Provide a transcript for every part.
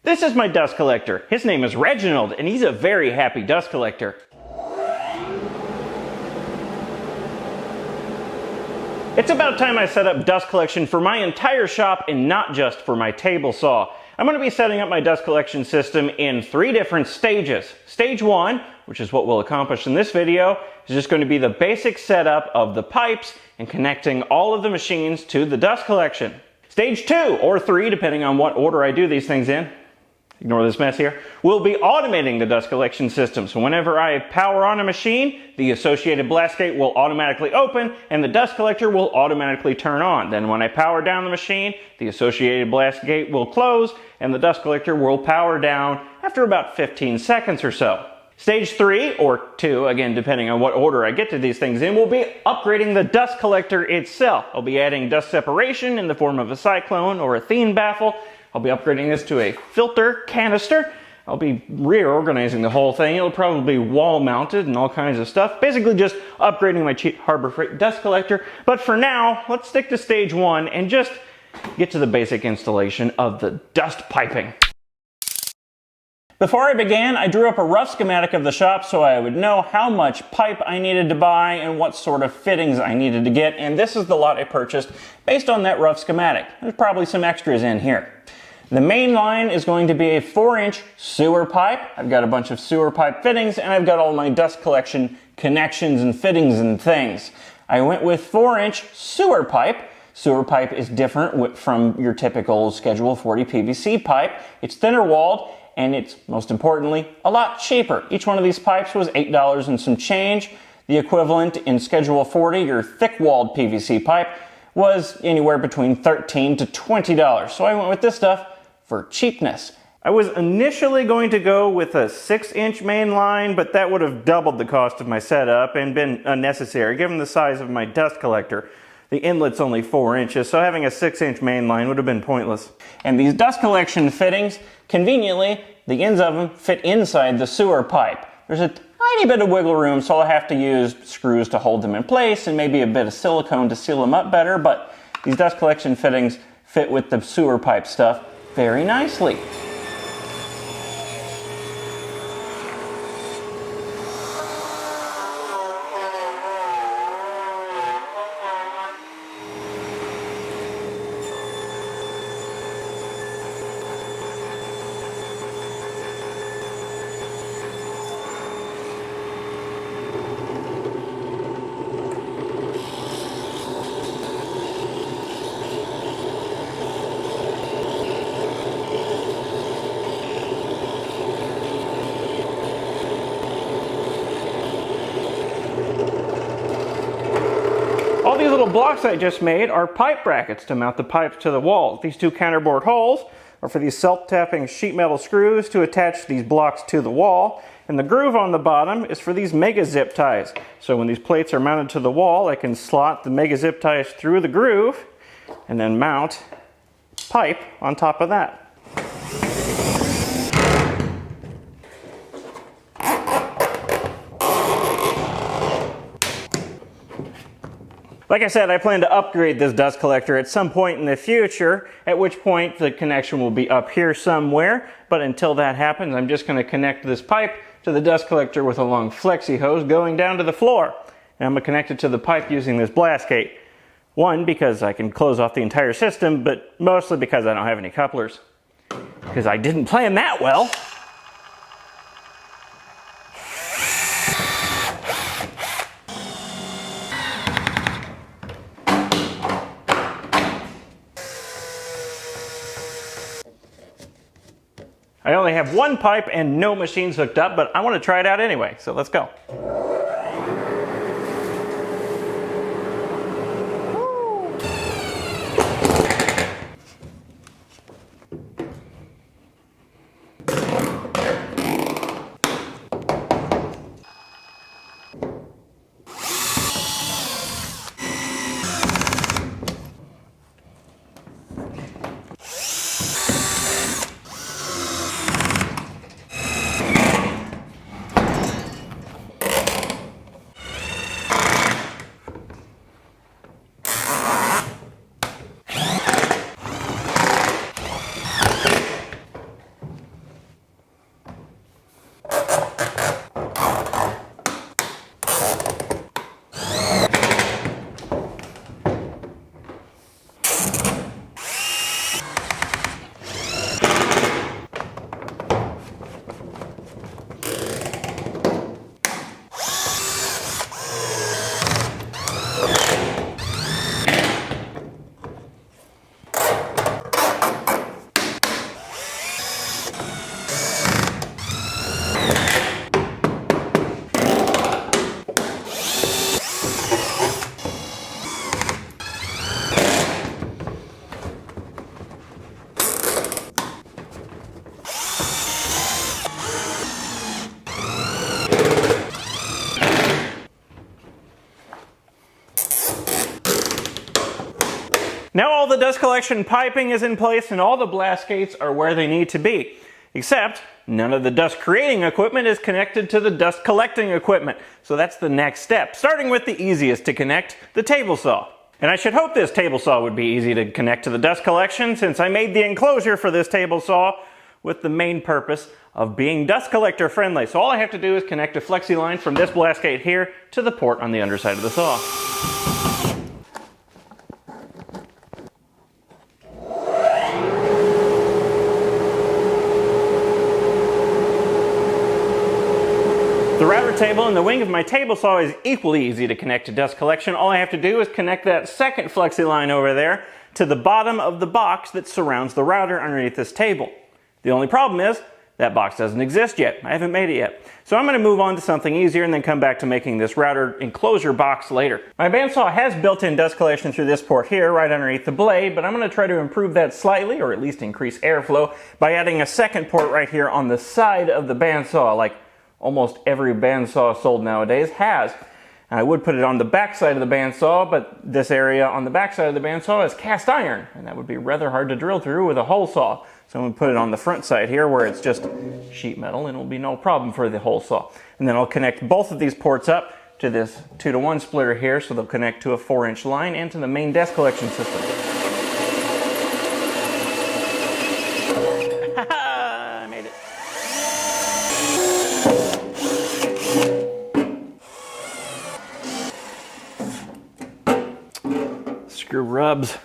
This is my dust collector. His name is Reginald, and he's a very happy dust collector. It's about time I set up dust collection for my entire shop and not just for my table saw. I'm going to be setting up my dust collection system in 3 different stages. Stage 1, which is what we'll accomplish in this video, is just going to be the basic setup of the pipes and connecting all of the machines to the dust collection. Stage 2, or 3, depending on what order I do these things in, ignore this mess here, we'll be automating the dust collection system. So whenever I power on a machine, the associated blast gate will automatically open and the dust collector will automatically turn on. Then when I power down the machine, the associated blast gate will close and the dust collector will power down after about 15 seconds or so. Stage 3, or 2, again depending on what order I get to these things in, will be upgrading the dust collector itself. I'll be adding dust separation in the form of a cyclone or a Thien baffle. I'll be upgrading this to a filter canister. I'll be reorganizing the whole thing. It'll probably be wall mounted and all kinds of stuff. Basically just upgrading my cheap Harbor Freight dust collector. But for now, let's stick to stage 1 and just get to the basic installation of the dust piping. Before I began, I drew up a rough schematic of the shop so I would know how much pipe I needed to buy and what sort of fittings I needed to get, and this is the lot I purchased based on that rough schematic. There's probably some extras in here. The main line is going to be a 4-inch sewer pipe. I've got a bunch of sewer pipe fittings and I've got all my dust collection connections and fittings and things. I went with 4-inch sewer pipe. Sewer pipe is different from your typical Schedule 40 PVC pipe. It's thinner walled and it's, most importantly, a lot cheaper. Each one of these pipes was $8 and some change. The equivalent in Schedule 40, your thick-walled PVC pipe, was anywhere between $13 to $20. So I went with this stuff for cheapness. I was initially going to go with a 6-inch main line, but that would have doubled the cost of my setup and been unnecessary given the size of my dust collector. The inlet's only 4 inches, so having a 6-inch main line would have been pointless. And these dust collection fittings, conveniently, the ends of them fit inside the sewer pipe. There's a tiny bit of wiggle room, so I'll have to use screws to hold them in place and maybe a bit of silicone to seal them up better, but these dust collection fittings fit with the sewer pipe stuff very nicely. All these little blocks I just made are pipe brackets to mount the pipes to the walls. These 2 counterbore holes are for these self-tapping sheet metal screws to attach these blocks to the wall. And the groove on the bottom is for these mega zip ties. So when these plates are mounted to the wall, I can slot the mega zip ties through the groove and then mount pipe on top of that. Like I said, I plan to upgrade this dust collector at some point in the future, at which point the connection will be up here somewhere. But until that happens, I'm just going to connect this pipe to the dust collector with a long flexi hose going down to the floor. And I'm going to connect it to the pipe using this blast gate. One, because I can close off the entire system, but mostly because I don't have any couplers. Because I didn't plan that well. I only have 1 pipe and no machines hooked up, but I want to try it out anyway, so let's go. Now all the dust collection piping is in place and all the blast gates are where they need to be. Except none of the dust creating equipment is connected to the dust collecting equipment. So that's the next step, starting with the easiest to connect, the table saw. And I should hope this table saw would be easy to connect to the dust collection, since I made the enclosure for this table saw with the main purpose of being dust collector friendly. So all I have to do is connect a flexi line from this blast gate here to the port on the underside of the saw. The router table in the wing of my table saw is equally easy to connect to dust collection. All I have to do is connect that second flexi line over there to the bottom of the box that surrounds the router underneath this table. The only problem is that box doesn't exist yet. I haven't made it yet. So I'm going to move on to something easier and then come back to making this router enclosure box later. My bandsaw has built-in dust collection through this port here right underneath the blade, but I'm going to try to improve that slightly, or at least increase airflow, by adding a second port right here on the side of the bandsaw, like almost every bandsaw sold nowadays has. And I would put it on the back side of the bandsaw, but this area on the back side of the bandsaw is cast iron, and that would be rather hard to drill through with a hole saw. So I'm going to put it on the front side here where it's just sheet metal and it'll be no problem for the hole saw. And then I'll connect both of these ports up to this 2-to-1 splitter here, so they'll connect to a 4-inch line and to the main dust collection system. I made it. Screw rubs.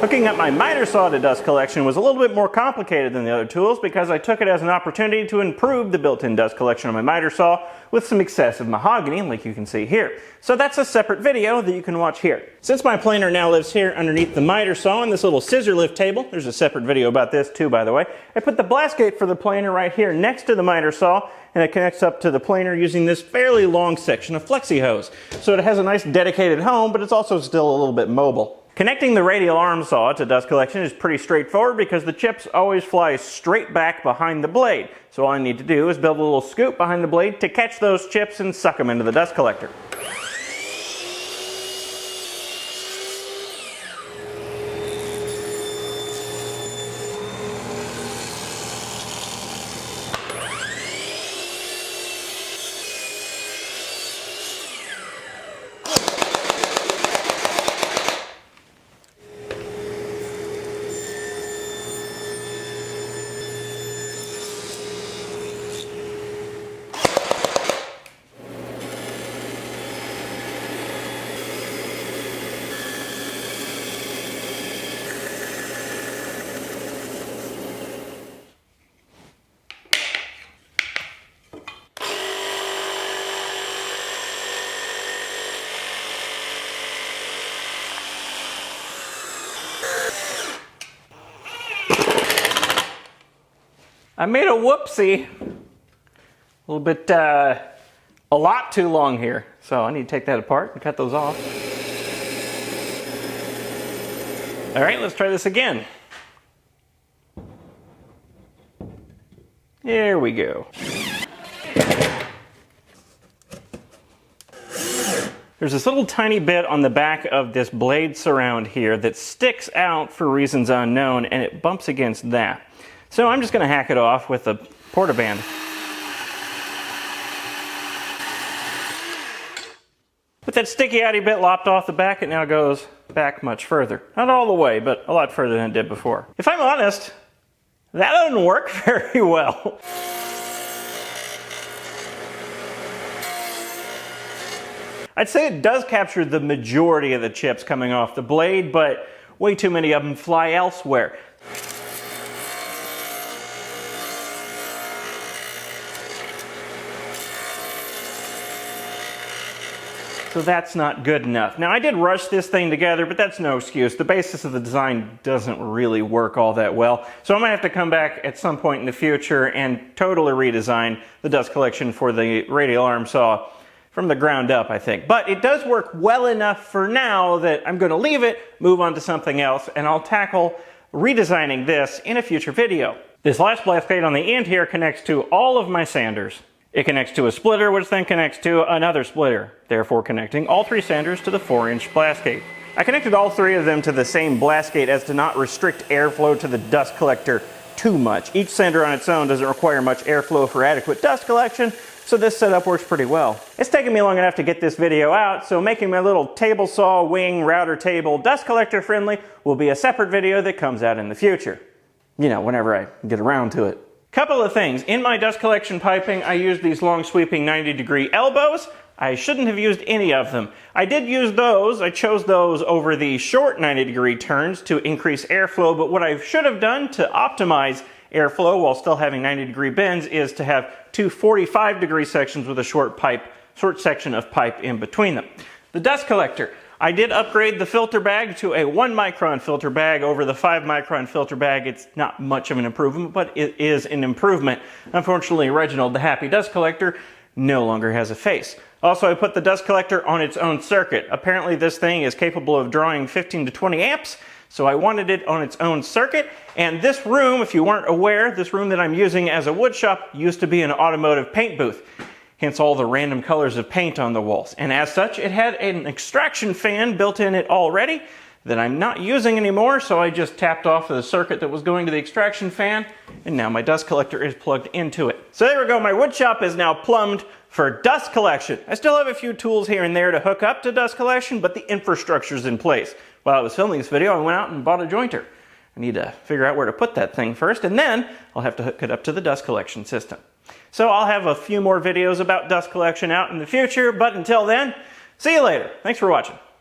Hooking up my miter saw to dust collection was a little bit more complicated than the other tools because I took it as an opportunity to improve the built-in dust collection on my miter saw with some excessive mahogany, like you can see here. So that's a separate video that you can watch here. Since my planer now lives here underneath the miter saw in this little scissor lift table, there's a separate video about this too, by the way, I put the blast gate for the planer right here next to the miter saw, and it connects up to the planer using this fairly long section of flexi hose. So it has a nice dedicated home, but it's also still a little bit mobile. Connecting the radial arm saw to dust collection is pretty straightforward because the chips always fly straight back behind the blade. So all I need to do is build a little scoop behind the blade to catch those chips and suck them into the dust collector. I made a whoopsie. A little bit, a lot too long here. So I need to take that apart and cut those off. All right, let's try this again. There we go. There's this little tiny bit on the back of this blade surround here that sticks out for reasons unknown, and it bumps against that. So I'm just going to hack it off with a portaband. With that sticky outy bit lopped off the back, it now goes back much further. Not all the way, but a lot further than it did before. If I'm honest, that doesn't work very well. I'd say it does capture the majority of the chips coming off the blade, but way too many of them fly elsewhere. So that's not good enough. Now I did rush this thing together, but that's no excuse. The basis of the design doesn't really work all that well. So I'm gonna have to come back at some point in the future and totally redesign the dust collection for the radial arm saw from the ground up, I think. But it does work well enough for now that I'm gonna leave it, move on to something else, and I'll tackle redesigning this in a future video. This last blast gate on the end here connects to all of my sanders. It connects to a splitter, which then connects to another splitter, therefore connecting all 3 sanders to the 4-inch blast gate. I connected all 3 of them to the same blast gate as to not restrict airflow to the dust collector too much. Each sander on its own doesn't require much airflow for adequate dust collection, so this setup works pretty well. It's taken me long enough to get this video out, so making my little table saw wing router table dust collector friendly will be a separate video that comes out in the future. You know, whenever I get around to it. Couple of things. In my dust collection piping, I used these long sweeping 90-degree elbows. I shouldn't have used any of them. I did use those. I chose those over the short 90-degree turns to increase airflow, but what I should have done to optimize airflow while still having 90-degree bends is to have 2 45-degree sections with a short section of pipe in between them. The dust collector. I did upgrade the filter bag to a 1-micron filter bag over the 5-micron filter bag. It's not much of an improvement, but it is an improvement. Unfortunately, Reginald, the happy dust collector, no longer has a face. Also, I put the dust collector on its own circuit. Apparently, this thing is capable of drawing 15 to 20 amps, so I wanted it on its own circuit. And this room, if you weren't aware, this room that I'm using as a wood shop used to be an automotive paint booth. Hence all the random colors of paint on the walls. And as such, it had an extraction fan built in it already that I'm not using anymore, so I just tapped off the circuit that was going to the extraction fan, and now my dust collector is plugged into it. So there we go, my wood shop is now plumbed for dust collection. I still have a few tools here and there to hook up to dust collection, but the infrastructure's in place. While I was filming this video, I went out and bought a jointer. I need to figure out where to put that thing first, and then I'll have to hook it up to the dust collection system. So I'll have a few more videos about dust collection out in the future, but until then, see you later. Thanks for watching.